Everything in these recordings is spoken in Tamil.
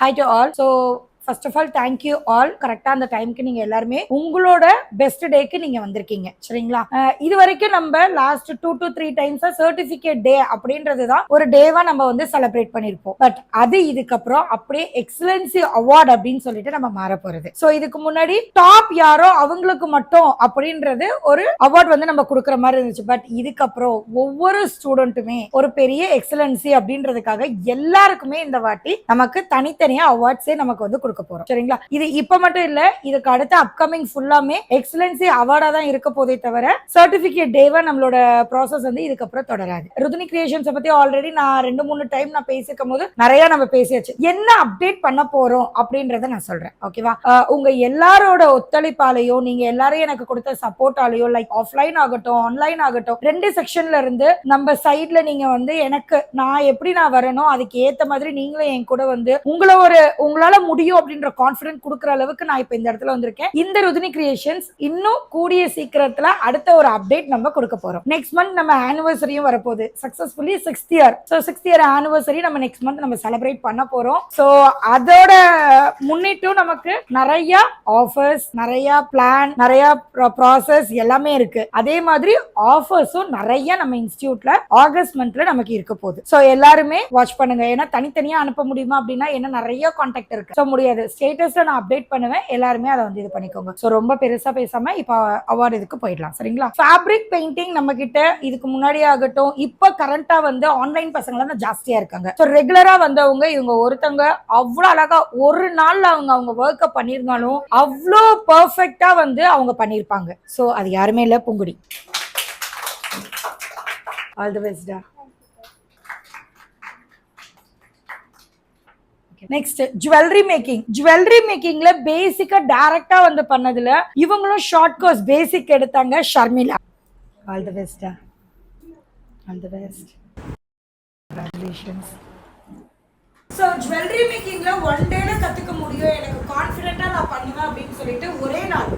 Hi to all. So first of all, thank you all. கரெக்டா அந்த டைம்க்கு நீங்க எல்லாருமே உங்களோட பெஸ்ட் டேக்கு நீங்க வந்திருக்கீங்க சரிங்களா. இது வரைக்கும் நம்ம லாஸ்ட் 2 to 3 டைம்ஸ் சர்டிபிகேட் டே அப்படின்றதுதான் ஒரு டேவா நம்ம வந்து செலிப்ரேட் பண்ணிருப்போம். பட் அது இதுக்கப்புறம் அப்படியே எக்ஸலன்சி அவார்ட் அப்படின்னு சொல்லிட்டு நம்ம மாற போறது. ஸோ இதுக்கு முன்னாடி டாப் யாரோ அவங்களுக்கு மட்டும் அப்படின்றது ஒரு அவார்ட் வந்து நம்ம கொடுக்குற மாதிரி இருந்துச்சு. பட் இதுக்கப்புறம் ஒவ்வொரு ஸ்டூடெண்ட்டுமே ஒரு பெரிய எக்ஸலன்சி அப்படின்றதுக்காக எல்லாருக்குமே இந்த வாட்டி நமக்கு தனித்தனியா அவார்ட்ஸே நமக்கு வந்து கொடுக்க போறோம் சரிங்களா. இது இப்ப மட்டும் இல்ல, இதுக்கு அடுத்த அப்கமிங் ஃபுல்லாமே எக்ஸலன்சி அவார்டா தான் இருக்க போதே தவிர சர்டிபிகேட் டேவா நம்மளோட ப்ராசஸ் வந்து இதுக்கப்புறம் தொடராது. ருதினி கிரியேஷன்ஸ் பத்தி ஆல்ரெடி நான் 2-3 டைம் நான் பேசிக்கும் போது நிறைய நம்ம பேசியாச்சு. என்ன அப்டேட் பண்ண போறோம் அப்படின்றத நான் சொல்றேன் ஓகேவா. உங்க எல்லாரோட ஒத்துழைப்பாலையோ நீங்க எல்லாரும் எனக்கு கொடுத்த சப்போர்ட்டாலையோ லைக் ஆஃப்லைன் ஆகட்டும் ஆன்லைன் ஆகட்டும் 2 செக்ஷன்ல இருந்து நம்ம சைட்ல நீங்க வந்து எனக்கு நான் எப்படி நான் வரணும் அதுக்கு ஏத்த மாதிரி நீங்களும் என் கூட வந்து உங்களால முடியும் அப்படின்ற கான்பிடன்ஸ் கொடுக்குற அளவுக்கு நான் இப்ப இந்த இடத்துல வந்திருக்கேன். இந்த ருதினி கிரியேஷன்ஸ் இன்னும் கூடிய சீக்கிரத்துல அடுத்த ஒரு அப்டேட் நம்ம கொடுக்க போறோம். நெக்ஸ்ட் மந்த் நம்ம ஆனிவர்சரியும் வரப்போகுது. Successfully 6th year. So 6th year anniversary நம்ம நெக்ஸ்ட் மந்த் நம்ம செலிப்ரேட் பண்ண போறோம். ஸோ அதோட முன்னிட்டும் நமக்கு நிறைய ஆஃபர்ஸ் நிறைய பிளான் நிறைய ப்ராசஸ் எல்லாமே இருக்கு. அதே மாதிரி ஆஃபர்ஸும் நிறைய நம்ம இன்ஸ்டிடியூட்ல ஆகஸ்ட் மந்த்ல நமக்கு இருக்க போகுது. ஸோ எல்லாருமே வாட்ச் பண்ணுங்க. ஏன்னா தனித்தனியா அனுப்ப முடியுமா அப்படின்னா என்ன நிறைய கான்டாக்ட் இருக்கு. ஸோ முடியாது. ஸ்டேட்டஸ்ல நான் அப்டேட் பண்ணுவேன். எல்லாருமே அதை வந்து இது பண்ணிக்கோங்க. ஸோ ரொம்ப பெருசா பேசாம இப்போ அவார்டு இதுக்கு போயிடலாம் சரிங்களா. ஃபேப்ரிக் பெயிண்டிங் நம்ம கிட்ட இதுக்கு முன்னாடி ஆகட்டும் இப்ப கரண்டா வந்து ஆன்லைன் பசங்க தான் ஜாஸ்தியா இருக்காங்க. ஸோ ரெகுலரா வந்தவங்க இவங்க ஒருத்தவங்க அவ்வளவு அழகா ஒரு நாள்ல அவங்க ஒர்க்க பண்ணிருந்தாலும் அவ்வளோ பர்ஃபெக்டா வந்து அவங்க பண்ணிருப்பாங்க. ஸோ அது யாருமே இல்ல Poongudi. All the best. Next jewellery மேக்கிங்ல பேசிக்கா டைரக்டா வந்து பண்ணதுல இவங்களும் ஷார்ட் கோர்ஸ் பேசிக் எடுத்தாங்க Sharmila. All the best. All the best. Congratulations. So jewellery மேக்கிங்ல ஒன் டேல கத்துக்க முடியும் எனக்கு கான்ஃபிடென்ட்டா நான் பண்ணுவேன் அப்படின்னு சொல்லிட்டு ஒரே நாள்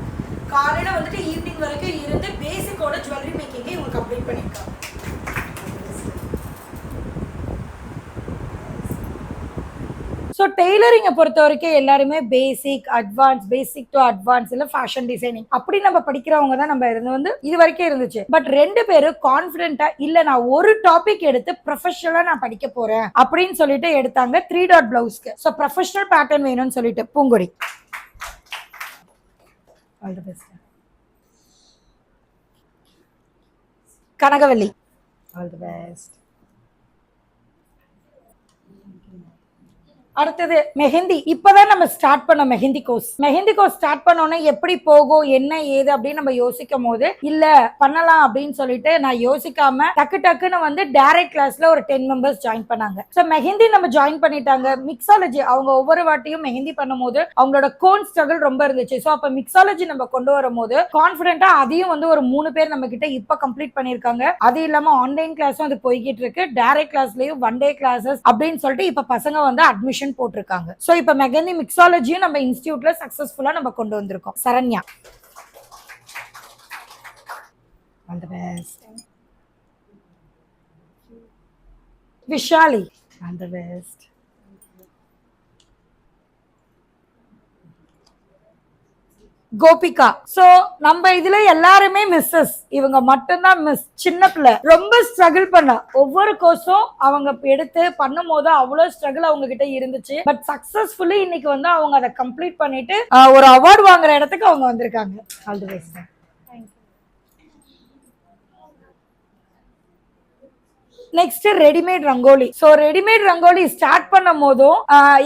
காலையில வந்துட்டு ஈவினிங் வரைக்கும் இருந்து பேசிக்கோட ஜுவல்லரி மேக்கிங்கை இவங்க கம்ப்ளீட் பண்ணியிருக்காங்க. ஸோ டெய்லரிங்கை பொறுத்த வரைக்கும் எல்லாருமே பேசிக் டு அட்வான்ஸ் இல்லை ஃபேஷன் டிசைனிங் அப்படி நம்ம படிக்கிறவங்க தான் நம்ம வந்து இது வரைக்கும் இருந்துச்சு. பட் 2 பேரும் கான்ஃபிடென்ட்டா இல்ல நான் ஒரு டாபிக் எடுத்து ப்ரொஃபஷனலா நான் படிக்க போறேன் அப்படின்னு சொல்லிட்டு எடுத்தாங்க 3 டாட் பிளவுஸ்க்கு. ஸோ ப்ரொஃபஷனல் பேட்டர்ன் வேணும்னு சொல்லிட்டு Poongodi. All the best. Kanagavalli. All the best. அடுத்தது மெஹந்தி. இப்பதான் நம்ம ஸ்டார்ட் பண்ண மெஹந்தி கோர்ஸ் ஸ்டார்ட் பண்ணோன்னே எப்படி போகும் என்ன ஏது அப்படின்னு நம்ம யோசிக்கும் போது இல்ல பண்ணலாம் அப்படின்னு சொல்லிட்டு நான் யோசிக்காம டக்குன்னு வந்து டைரக்ட் கிளாஸ்ல ஒரு 10 மெம்பர்ஸ் ஜாயின் பண்ணாங்க. ஸோ மெஹந்தி நம்ம ஜாயின் பண்ணிட்டாங்க. மிக்ஸாலஜி அவங்க ஒவ்வொரு வாட்டியும் மெஹந்தி பண்ணும் போது அவங்களோட கோன் ஸ்ட்ரகிள் ரொம்ப இருந்துச்சு. ஸோ அப்ப மிக்ஸாலஜி நம்ம கொண்டு வரும் போது கான்பிடென்ட்டா அதையும் வந்து ஒரு 3 பேர் நம்ம கிட்ட இப்ப கம்ப்ளீட் பண்ணிருக்காங்க. அது இல்லாம ஆன்லைன் கிளாஸும் அது போய்கிட்டு இருக்கு. டைரக்ட் கிளாஸ்லயும் 1 டே கிளாஸஸ் அப்படின்னு சொல்லிட்டு இப்ப பசங்க வந்து அட்மிஷன் போட்டிருக்காங்க. சோ இப்ப மெஹந்தி மிக்ஸாலஜியும் நம்ம இன்ஸ்டிடியூட்ல சக்சஸ்ஃபுல்லா நம்ம கொண்டு வந்திருக்கோம். Saranya. All the best. Vishali. All the best. Gopika. So நம்ம இதுல எல்லாருமே மிஸ்ஸஸ். இவங்க மட்டும்தான் மிஸ். சின்ன பிள்ளை ரொம்ப ஸ்ட்ரகிள் பண்ண ஒவ்வொரு கோர்ஸும் அவங்க எடுத்து பண்ணும் போது அவ்வளவு ஸ்ட்ரகிள் அவங்க கிட்ட இருந்துச்சு. பட் சக்சஸ்ஃபுல்லி இன்னைக்கு வந்து அவங்க அதை கம்ப்ளீட் பண்ணிட்டு ஒரு அவார்டு வாங்குற இடத்துக்கு அவங்க வந்திருக்காங்க. All the best. Next readymade rangoli. So readymade rangoli start பண்ணும் போதும்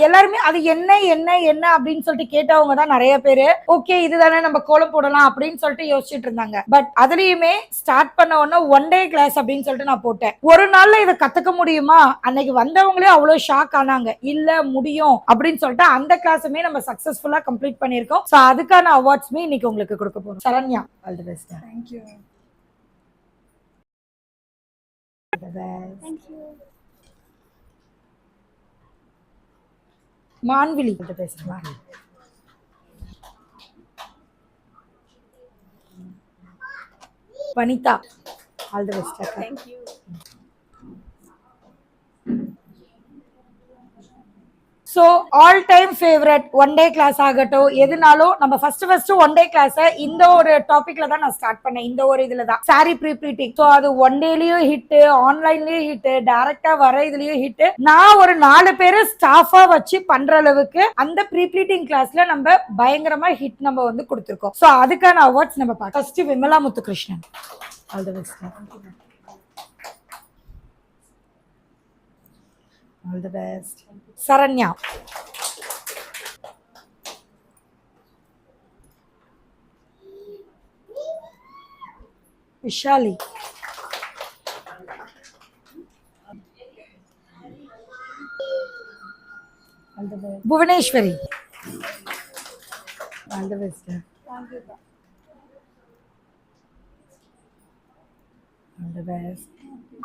எல்லாருமே அது என்ன அப்படின்னு சொல்லிட்டு கேட்டவங்க தான் நிறைய பேரு. ஓகே இதுதானே நம்ம கோலம் போடலாம் அப்படின்னு சொல்லிட்டு யோசிச்சுட்டு இருந்தாங்க. பட் அதுலயுமே ஸ்டார்ட் பண்ண உடனே 1 டே கிளாஸ் அப்படின்னு சொல்லிட்டு நான் போட்டேன். ஒரு நாள்ல இதை கத்துக்க முடியுமா அன்னைக்கு வந்தவங்களே அவ்வளவு ஷாக் ஆனாங்க. இல்ல முடியும் அப்படின்னு சொல்லிட்டு அந்த கிளாஸுமே நம்ம சக்சஸ்ஃபுல்லா கம்ப்ளீட் பண்ணிருக்கோம். சோ அதுக்கான அவார்ட்ஸ்மே இன்னைக்கு உங்களுக்கு கொடுக்க போறோம். Saranya. All the best. Thank you. Thank you. Manvizhi. Vanitha. All the best. Thank you. So all time favourite one day class ஆகட்டும் எதுனாலும் நம்ம ஃபர்ஸ்ட் ஒன் டே கிளாஸ் இந்த ஒரு டாபிக்ல தான் நான் ஸ்டார்ட் பண்ணேன். இந்த ஒரு இதுல தான் சாரி ப்ரீப்ளீட்டிங். ஸோ அது ஒன் டேலயும் ஹிட், ஆன்லைன்லயும் ஹிட், டைரக்டா வர இதுலயும் ஹிட். நான் ஒரு 4 பேரை ஸ்டாஃபா வச்சு பண்ற அளவுக்கு அந்த ப்ரீப்ளீட்டிங் கிளாஸ்ல நம்ம பயங்கரமா ஹிட் நம்ம வந்து கொடுத்துருக்கோம். ஸோ அதுக்கான அவார்ட்ஸ் நம்ம பார்க்கலாம். First Vimala Muthukrishnan. All the best. All the best. Saranya. Vishali. All the best. Bhuvaneshwari. All the best. Thank you. All the best.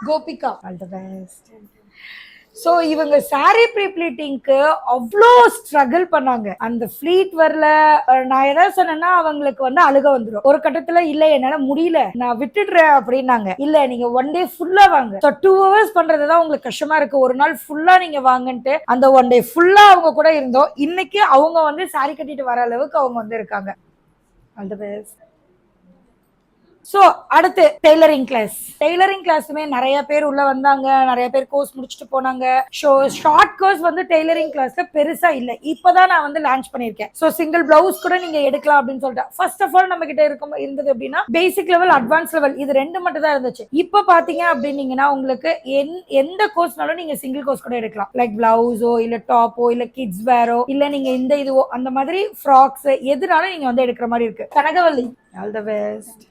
Gopika. All the best. So இவங்க சாரி ப்ரீப்ளீட்டிங்க்கு அவ்வளோ ஸ்ட்ரகிள் பண்ணாங்க. அந்த ஃபிளீட் வரல, நான் ஏதாவது சொன்னேன்னா அவங்களுக்கு வந்து அழுக வந்துடும். ஒரு கட்டத்துல இல்ல என்னால முடியல நான் விட்டுடுறேன் அப்படின்னாங்க. இல்ல நீங்க ஒன் டே ஃபுல்லா வாங்க. ஸோ 2 hours பண்றதுதான் உங்களுக்கு கஷ்டமா இருக்கு, ஒரு நாள் ஃபுல்லா நீங்க வாங்கன்ட்டு அந்த ஒன் டே ஃபுல்லா அவங்க கூட இருந்தோம். இன்னைக்கு அவங்க வந்து சாரி கட்டிட்டு வர அளவுக்கு அவங்க வந்து இருக்காங்க. All the best. ஸோ அடுத்து டெய்லரிங் கிளாஸ். டெய்லரிங் கிளாஸுமே நிறைய பேர் உள்ள வந்தாங்க, நிறைய பேர் கோர்ஸ் முடிச்சுட்டு போனாங்க. ஸோ ஷார்ட் கோர்ஸ் வந்து டெய்லரிங் கிளாஸ்ல பெருசா இல்லை, இப்பதான் நான் வந்து லான்ச் பண்ணியிருக்கேன். ஸோ சிங்கிள் பிளவுஸ் கூட நீங்க எடுக்கலாம் அப்படின்னு சொல்லிட்டு ஃபர்ஸ்ட் ஆஃப் ஆல் நம்ம கிட்ட இருந்தது அப்படின்னா பேசிக் லெவல், அட்வான்ஸ் லெவல், இது 2 மட்டும் தான் இருந்துச்சு. இப்போ பாத்தீங்க அப்படின்னீங்கன்னா உங்களுக்கு எந்த கோர்ஸ்னாலும் நீங்க சிங்கிள் கோர்ஸ் கூட எடுக்கலாம். லைக் பிளவுஸோ இல்ல டாப்போ இல்ல கிட்ஸ் வேரோ இல்ல நீங்க இந்த இதுவோ அந்த மாதிரி ஃப்ராக்ஸ் எதுனாலும் நீங்க வந்து எடுக்கிற மாதிரி இருக்கு. Kanagavalli. All the best.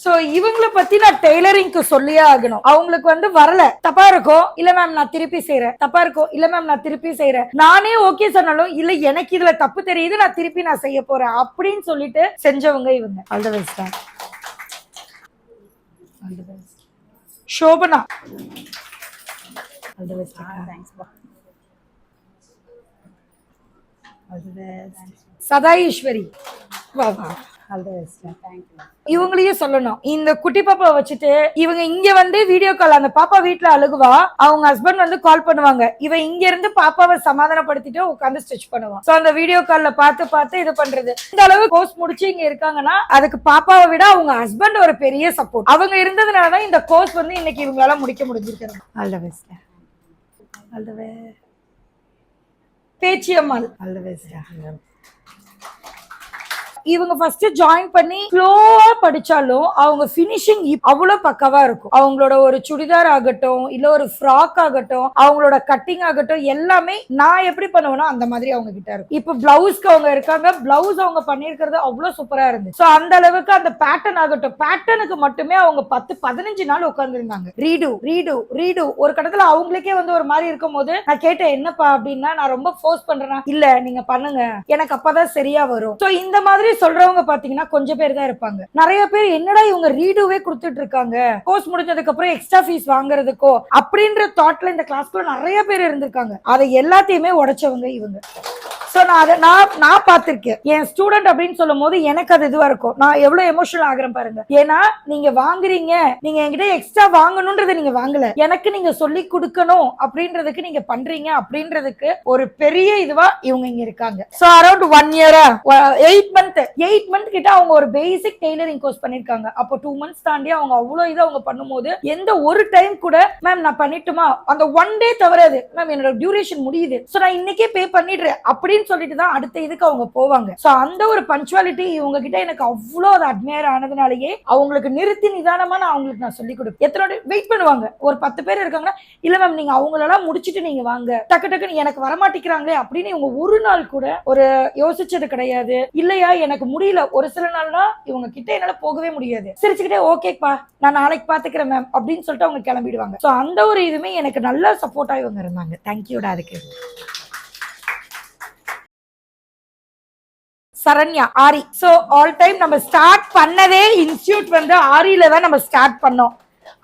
So இவங்களை பத்தி நான் டெய்லரிங்க்கு சொல்லியே ஆகணும். அவங்களுக்கு வந்து வரல, தப்பா இருக்கும், இல்ல மேம் நான் திருப்பி செய்யறேன், தப்பா இருக்கும், இல்ல மேம் நான் திருப்பி செய்யறேன், நானே ஓகே சொன்னாலும் இல்ல எனக்கு இதுல தப்பு தெரியுது நான் திருப்பி நான் செய்ய போறேன் அப்படின்னு சொல்லிட்டு செஞ்சவங்க இவங்க. All the best. All the best. Sobana. All the best. Thanks பா. All the best. சதாஈஸ்வரி. வா வா. இவங்களையும் சொல்லணும். இந்த குட்டி பாப்பா வச்சுட்டு இவங்க இங்க வந்து வீடியோ கால், அந்த பாப்பா வீட்டுல அழுகுவா, அவங்க ஹஸ்பண்ட் வந்து கால் பண்ணுவாங்க, இவ இங்க இருந்து பாப்பாவை சமாதானப்படுத்திட்டு உட்காந்து ஸ்டிச் பண்ணுவான். சோ அந்த வீடியோ கால்ல பார்த்து இது பண்றது. இந்த அளவு கோர்ஸ் முடிச்சு இங்க இருக்காங்கன்னா அதுக்கு பாப்பாவை விட அவங்க ஹஸ்பண்ட் ஒரு பெரிய சப்போர்ட். அவங்க இருந்ததுனாலதான் இந்த கோர்ஸ் வந்து இன்னைக்கு இவங்களால முடிக்க முடிஞ்சிருக்காங்க. All the best. All the best. Pechiammal. All the best. இவங்க ஃபர்ஸ்ட் ஜாயின் பண்ணி ஸ்லோவா படிச்சாலும் அவங்க பினிஷிங் அவ்வளவு பக்கவா இருக்கும். அவங்களோட ஒரு சுடிதார் ஆகட்டும் இல்ல ஒரு ஃப்ராக் ஆகட்டும், அவங்களோட கட்டிங் ஆகட்டும், எல்லாமே நான் எப்படி பண்ணுவேனோ அந்த மாதிரி அவங்க கிட்ட இருக்கும். இப்ப பிளவுஸ்க்கு அவங்க இருக்காங்க, பிளவுஸ் அவங்க பண்ணிருக்கிறது அவ்வளவு சூப்பரா இருந்து. சோ அந்த அளவுக்கு அந்த பேட்டர்ன் ஆகட்டும், பேட்டர்னுக்கு மட்டுமே அவங்க 10-15 நாள் உட்கார்ந்துருந்தாங்க. Read read read. ஒரு கட்டத்துல அவங்களுக்கே வந்து ஒரு மாதிரி இருக்கும் போது நான் கேட்டேன், என்னப்பா அப்படின்னா, நான் ரொம்ப ஃபோர்ஸ் பண்றேன்னா, இல்ல நீங்க பண்ணுங்க எனக்கு அப்பதான் சரியா வரும். சோ இந்த மாதிரி சொல்றவங்க பாத்தீங்கன்னா கொஞ்சம் பேர் தான் இருப்பாங்க. நிறைய பேர் என்னடா இவங்க ரீடுவே கொடுத்துட்டு இருக்காங்க, கோர்ஸ் முடிஞ்சதுக்கு அப்புறம் எக்ஸ்ட்ரா ஃபீஸ் வாங்குறதுக்கோ அப்படின்ற தாட்ல இந்த கிளாஸ்க்குள்ள நிறைய பேர் இருந்திருக்காங்க. அதை எல்லாத்தையுமே உடைச்சவங்க இவங்க. சோ நான் பார்த்திருக்கேன். என் ஸ்டூடெண்ட் அப்படின்னு சொல்லும் போது எனக்கு அது இதுவா இருக்கும். நான் எவ்வளவு எமோஷனல் ஆகுறேன் பாருங்க. ஏன்னா நீங்க வாங்குறீங்க, நீங்க என்கிட்ட எக்ஸ்ட்ரா வாங்கணும்ன்றதை நீங்க வாங்கல, எனக்கு நீங்க சொல்லி கொடுக்கணும் அப்படின்றதுக்கு நீங்க பண்றீங்க அப்படின்றதுக்கு ஒரு பெரிய இதுவா இவங்க இங்க இருக்காங்க. சோ அரௌண்ட் 1 year 8 month கிட்ட அவங்க ஒரு பேசிக் டெய்லரிங் கோர்ஸ் பண்ணிருக்காங்க. அப்போ 2 months தாண்டி அவங்க அவ்வளவு இது அவங்க பண்ணும்போது எந்த ஒரு டைம் கூட மேம் நான் பண்ணிட்டுமா அந்த 1 day தவறாது மேம் என்னோட டியூரேஷன் முடியுது, சோ நான் இன்னைக்கே பே பண்ணிடுறேன் அப்படின்னு சொல்லிட்டு தான் அடுத்த இதுக்கு அவங்க போவாங்க. சோ அந்த ஒரு பஞ்சுவாலிட்டி இவங்க கிட்ட எனக்கு அவ்வளோ அது அட்மையர் ஆனதுனாலயே அவங்களுக்கு நிறுத்தி நிதானமா நான் அவங்களுக்கு நான் சொல்லி கொடுப்பேன். எத்தனை வெயிட் பண்ணுவாங்க, ஒரு 10 பேர் இருக்காங்கன்னா, இல்ல மேம் நீங்க அவங்களெல்லாம் முடிச்சுட்டு நீங்க வாங்க, டக்கு டக்குன்னு எனக்கு வரமாட்டேங்கிறாங்களே அப்படின்னு இவங்க ஒரு நாள் கூட ஒரு யோசிச்சது கிடையாது. இல்லையா எனக்கு முடியல, ஒரு சில நாள்னா இவங்க கிட்ட என்னால போகவே முடியாது, சிரிச்சுக்கிட்டே ஓகேப்பா நான் நாளைக்கு பாத்துக்கிறேன் மேம் அப்படின்னு சொல்லிட்டு அவங்க கிளம்பிடுவாங்க. சோ அந்த ஒரு இதுமே எனக்கு நல்லா சப்போர்ட்டா இவங்க இருந்தாங்க. தேங்க்யூடா அதுக்கு. சரண்யா. ஆரி. சோ ஆல் டைம் நம்ம ஸ்டார்ட் பண்ணதே இன்ஸ்டிடியூட் வந்து ஆரியில தான் நம்ம ஸ்டார்ட் பண்ணோம்.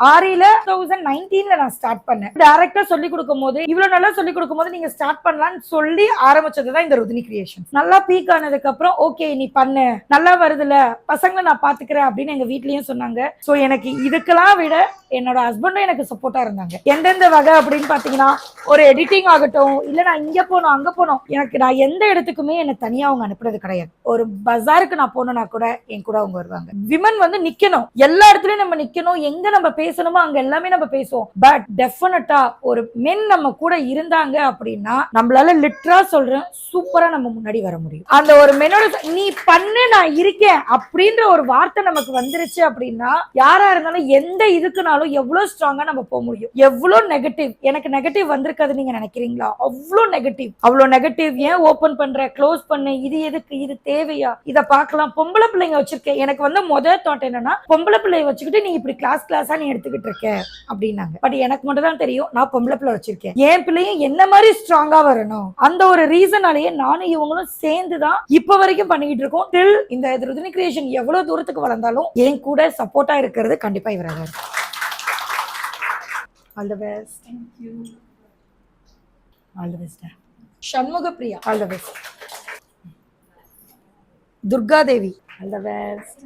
ஆரியில 2019ல நான் ஸ்டார்ட் பண்ணேன். டைரக்டா சொல்லி கொடுக்கும் போது இவ்வளவு நல்லா சொல்லி கொடுக்கும் போது நீங்க ஸ்டார்ட் பண்ணலாம்னு சொல்லி ஆரம்பிச்சதுதான் இந்த ருதினி கிரியேஷன். நல்லா பீக் ஆனதுக்கு அப்புறம் ஓகே நீ பண்ணு, நல்லா வருதுல, பசங்களை நான் பாத்துக்கிறேன் அப்படின்னு எங்க வீட்லயும் சொன்னாங்க. சோ எனக்கு இதுக்கெல்லாம் விட என்னோட ஹஸ்பண்டும் எனக்கு சப்போர்ட்டா இருந்தாங்க. எந்தெந்த வகை அப்படின்னு பாத்தீங்கன்னா, ஒரு எடிட்டிங் ஆகட்டும், இல்ல நான் இங்க போனோம் அங்க போனோம், எனக்கு நான் எந்த இடத்துக்குமே என்ன தனியா அவங்க அனுப்புறது கிடையாது. ஒரு பஜாருக்கு நான் போனோம்னா கூட என் கூட அவங்க வருவாங்க. விமன் வந்து நிக்கணும், எல்லா இடத்துலயும் நம்ம நிக்கணும், எங்க நம்ம பேசணுமோ அங்க எல்லாமே நம்ம பேசுவோம். பட் டெஃபினட்டா ஒரு மென் நம்ம கூட இருந்தாங்க அப்படின்னா நம்மளால லிட்டரா சொல்றேன் சூப்பரா நம்ம முன்னாடி வர முடியும். அந்த ஒரு மெனோட நீ பண்ணு நான் இருக்கேன் அப்படின்ற ஒரு வார்த்தை நமக்கு வந்துருச்சு அப்படின்னா யாரா இருந்தாலும் எந்த இதுக்குனாலும் எவ்வளவு ஸ்ட்ராங்கா நம்ம போக முடியும். எவ்வளவு நெகட்டிவ், எனக்கு நெகட்டிவ் வந்திருக்காது நீங்க நினைக்கிறீங்களா? அவ்வளவு நெகட்டிவ் ஏன் ஓபன் பண்ற, க்ளோஸ் பண்ணு, இது எதுக்கு, இது தேவையா, இத பார்க்கலாம். பொம்பளை பிள்ளைங்க வச்சிருக்கேன். எனக்கு வந்து முதல் தாட் என்னன்னா, பொம்பளை பிள்ளைய வச்சுக்கிட்டு நீ இப்படி கிளாஸா நீ எடுத்துக்கிட்டு இருக்க அப்படின்னாங்க. பட் எனக்கு மட்டும் தான் தெரியும் நான் பொம்பளை பிள்ளை வச்சிருக்கேன், என் பிள்ளையும் என்ன மாதிரி ஸ்ட்ராங்கா வரணும். அந்த ஒரு ரீசனாலேயே நானும் இவங்களும் சேர்ந்துதான் இப்ப வரைக்கும் பண்ணிக்கிட்டு இருக்கோம். டில் இந்த ருதினி கிரியேஷன் எவ்வளவு தூரத்துக்கு வளர்ந்தாலும் என் கூட சப்போர்ட்டா இருக்கிறது கண்டிப்பா இவராக இருக்கும். All the best. Thank you. All the best. Shanmuga Priya all the best. Durga Devi all the best.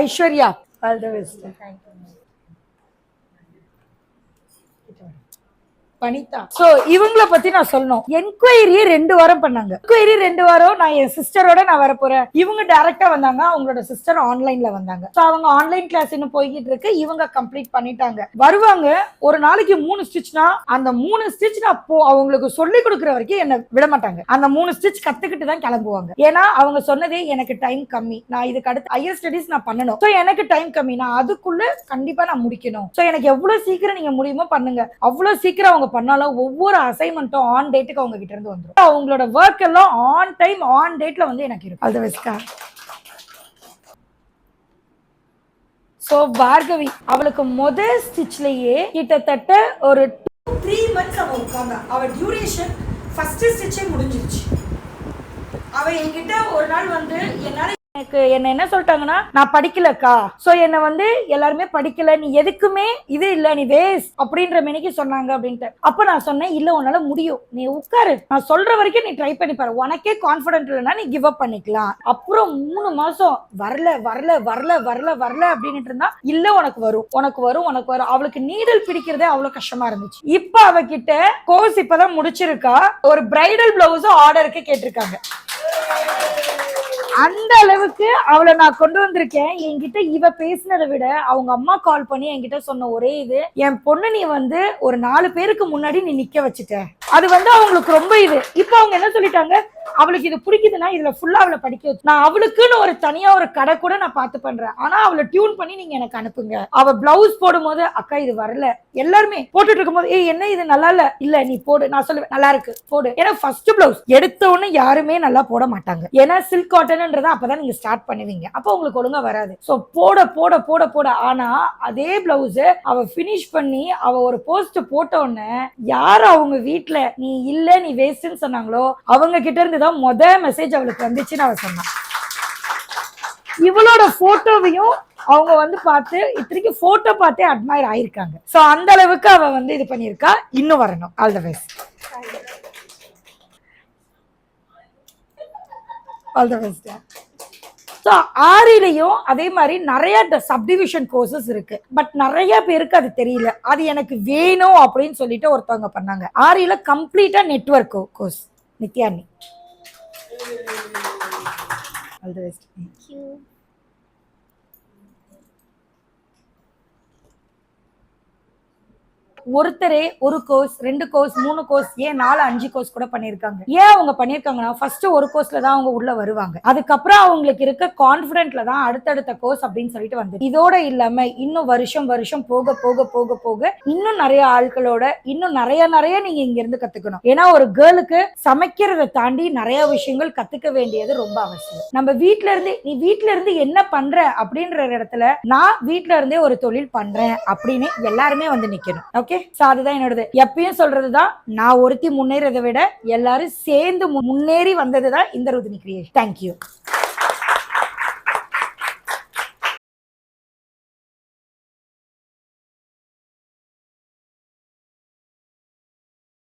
Aishwarya all the best. Banita. So இவங்களை பத்தி நான் சொல்லணும். என்கொயரி 2 வாரம் பண்ணாங்க. என்கொயரி 2 வாரம் நான் என் சிஸ்டரோட நான் வர போறேன். இவங்க டைரக்டா வந்தாங்க, அவங்களோட சிஸ்டர் ஆன்லைன்ல வந்தாங்க. சோ அவங்க ஆன்லைன் கிளாஸ் இன்னும் போய்கிட்டு இருக்கு, இவங்க கம்ப்ளீட் பண்ணிட்டாங்க. வருவாங்க ஒரு நாளைக்கு 3 ஸ்டிச்னா அந்த 3 ஸ்டிச் நான் அவங்களுக்கு சொல்லி கொடுக்குற வரைக்கும் என்ன விட மாட்டாங்க. அந்த 3 ஸ்டிச் கத்துக்கிட்டு தான் கிளம்புவாங்க. ஏன்னா அவங்க சொன்னதே எனக்கு டைம் கம்மி, நான் இதுக்கு அடுத்து ஹையர் ஸ்டடிஸ் நான் பண்ணணும். சோ எனக்கு டைம் கம்மி, நான் அதுக்குள்ள கண்டிப்பா நான் முடிக்கணும். சோ எனக்கு எவ்வளவு சீக்கிரம் நீங்க முடியுமோ பண்ணுங்க. அவ்வளவு சீக்கிரம் அவங்க பண்ணாலும் ஒவ்வொரு அசைன்மெண்ட்டும் ஆன் டேட்டுக்கு அவங்க கிட்ட இருந்து வந்துரும். அவங்களோட ஒர்க் எல்லாம் ஆன் டைம் ஆன் டேட்ல வந்து எனக்கு இருக்கும். All the best. So Bhargavi அவளுக்கு முதல் ஸ்டிச்லயே கிட்டத்தட்ட ஒரு 2-3 months அவ உட்கார்ந்தா. அவ டியூரேஷன் ஃபர்ஸ்ட் ஸ்டிச்சே முடிஞ்சிருச்சு. அவ என்கிட்ட ஒரு நாள் வந்து என்னால என்ன என்ன சொல்லிட்டாங்கன்னா, நான் படிக்கலக்கா, சோ என்ன வந்து எல்லாருமே படிக்கல, நீ எதுக்குமே இது இல்ல, நீ வேஸ்ட் அப்படின்ற மெனிக்கு சொன்னாங்க அப்படின்ட்டு. அப்ப நான் சொன்னேன், இல்ல உன்னால முடியும், நீ உட்காரு, நான் சொல்ற வரைக்கும் நீ ட்ரை பண்ணி பாரு, உனக்கே கான்பிடன்ட் இல்லைன்னா நீ கிவ் அப் பண்ணிக்கலாம். அப்புறம் 3 மாசம் வரல வரல வரல வரல வரல அப்படின்ட்டு இருந்தா, இல்ல உனக்கு வரும் உனக்கு வரும் உனக்கு வரும். அவளுக்கு நீடல் பிடிக்கிறதே அவ்வளவு கஷ்டமா இருந்துச்சு. இப்ப அவகிட்ட கோர்ஸ் இப்பதான் முடிச்சிருக்கா, ஒரு பிரைடல் பிளவுஸ் ஆர்டருக்கு கேட்டிருக்காங்க. அந்த அளவுக்கு அவளை நான் கொண்டு வந்திருக்கேன். என்கிட்ட இவ பேசினதை விட அவங்க அம்மா கால் பண்ணி என்கிட்ட சொன்ன ஒரே இது, என் பொண்ணு நீ வந்து ஒரு 4 பேருக்கு முன்னாடி நீ நிக்க வச்சுட்ட. அது வந்து அவங்களுக்கு ரொம்ப இது. இப்ப அவங்க என்ன சொல்லிட்டாங்க, அவளுக்கு இது பிடிக்குதுன்னா இதுல ஃபுல்லா அவளை படிக்க வச்சு, நான் அவளுக்குன்னு ஒரு தனியா ஒரு கடை கூட நான் பார்த்து பண்றேன். ஆனா அவளை டியூன் பண்ணி நீங்க எனக்கு அனுப்புங்க. அவ பிளவுஸ் போடும் போது அக்கா இது வரல, எல்லாருமே போட்டுட்டு இருக்கும் போது ஏய் என்ன இது நல்லா இல்ல, இல்ல நீ போடு, நான் சொல்லுவேன் நல்லா இருக்கு போடு. ஏன்னா ஃபர்ஸ்ட் பிளவுஸ் எடுத்த உடனே யாருமே நல்லா போட மாட்டாங்க. ஏன்னா சில்க் காட்டன்ன்றத அப்பதான் நீங்க ஸ்டார்ட் பண்ணுவீங்க, அப்ப உங்களுக்கு ஒழுங்கா வராது. சோ போட போட போட போட ஆனா அதே பிளவுஸ் அவ பினிஷ் பண்ணி அவ ஒரு போஸ்ட் போட்ட உடனே யாரு அவங்க வீட்டுல நீ இல்ல நீ வேஸ்ட்னு சொன்னாங்களோ அவங்க கிட்ட இருந்து முத மெசேஜ் அவளுக்கு வந்துச்சுன்னு அவ சொன்னா. இவளோட போட்டோவையும் அவங்க வந்து பார்த்து இத்தனைக்கு போட்டோ பார்த்தே அட்மையர் ஆயிருக்காங்க. சோ அந்த அளவுக்கு அவ வந்து இது பண்ணிருக்கா. இன்னும் வரணும். All the best. All the best. So ஆரிலையும் அதே மாதிரி நிறைய சப்டிவிஷன் கோர்சஸ் இருக்கு. பட் நிறைய பேருக்கு அது தெரியல. அது எனக்கு வேணும் அப்படின்னு சொல்லிட்டு ஒருத்தவங்க பண்ணாங்க. ஆரியில கம்ப்ளீட்டா network course. Nithyani. All the best. Thank you. ஒருத்தரே ஒரு கோர்ஸ் 2 கோர்ஸ் 3 கோர்ஸ் ஏன் 4-5 கோர்ஸ் கூட பண்ணிருக்காங்க. ஏன் அவங்க பண்ணிருக்காங்கன்னா ஃபர்ஸ்ட் ஒரு கோர்ஸ்ல தான் அவங்க உள்ள வருவாங்க. அதுக்கப்புறம் அவங்களுக்கு இருக்க கான்பிடென்ட்ல தான் அடுத்தடுத்த கோர்ஸ் அப்படின்னு சொல்லிட்டு வந்து இதோட இல்லாம இன்னும் வருஷம் வருஷம் போக போக போக போக இன்னும் நிறைய ஆட்களோட இன்னும் நிறைய நீங்க இங்க இருந்து கத்துக்கணும். ஏன்னா ஒரு கேர்ளுக்கு சமைக்கிறத தாண்டி நிறைய விஷயங்கள் கத்துக்க வேண்டியது ரொம்ப அவசியம். நம்ம நீ வீட்டுல இருந்து என்ன பண்ற அப்படின்ற இடத்துல நான் வீட்டுல இருந்தே ஒரு தொழில் பண்றேன் அப்படின்னு எல்லாருமே வந்து நிக்கணும். ஓகே, அதுதான் என்னோடது. எப்பயும் சொல்றதுதான், நான் ஒருத்தி முன்னேறதை விட எல்லாரும் சேர்ந்து முன்னேறி வந்ததுதான் இந்த ருதினி கிரியேஷன். தேங்க்யூ.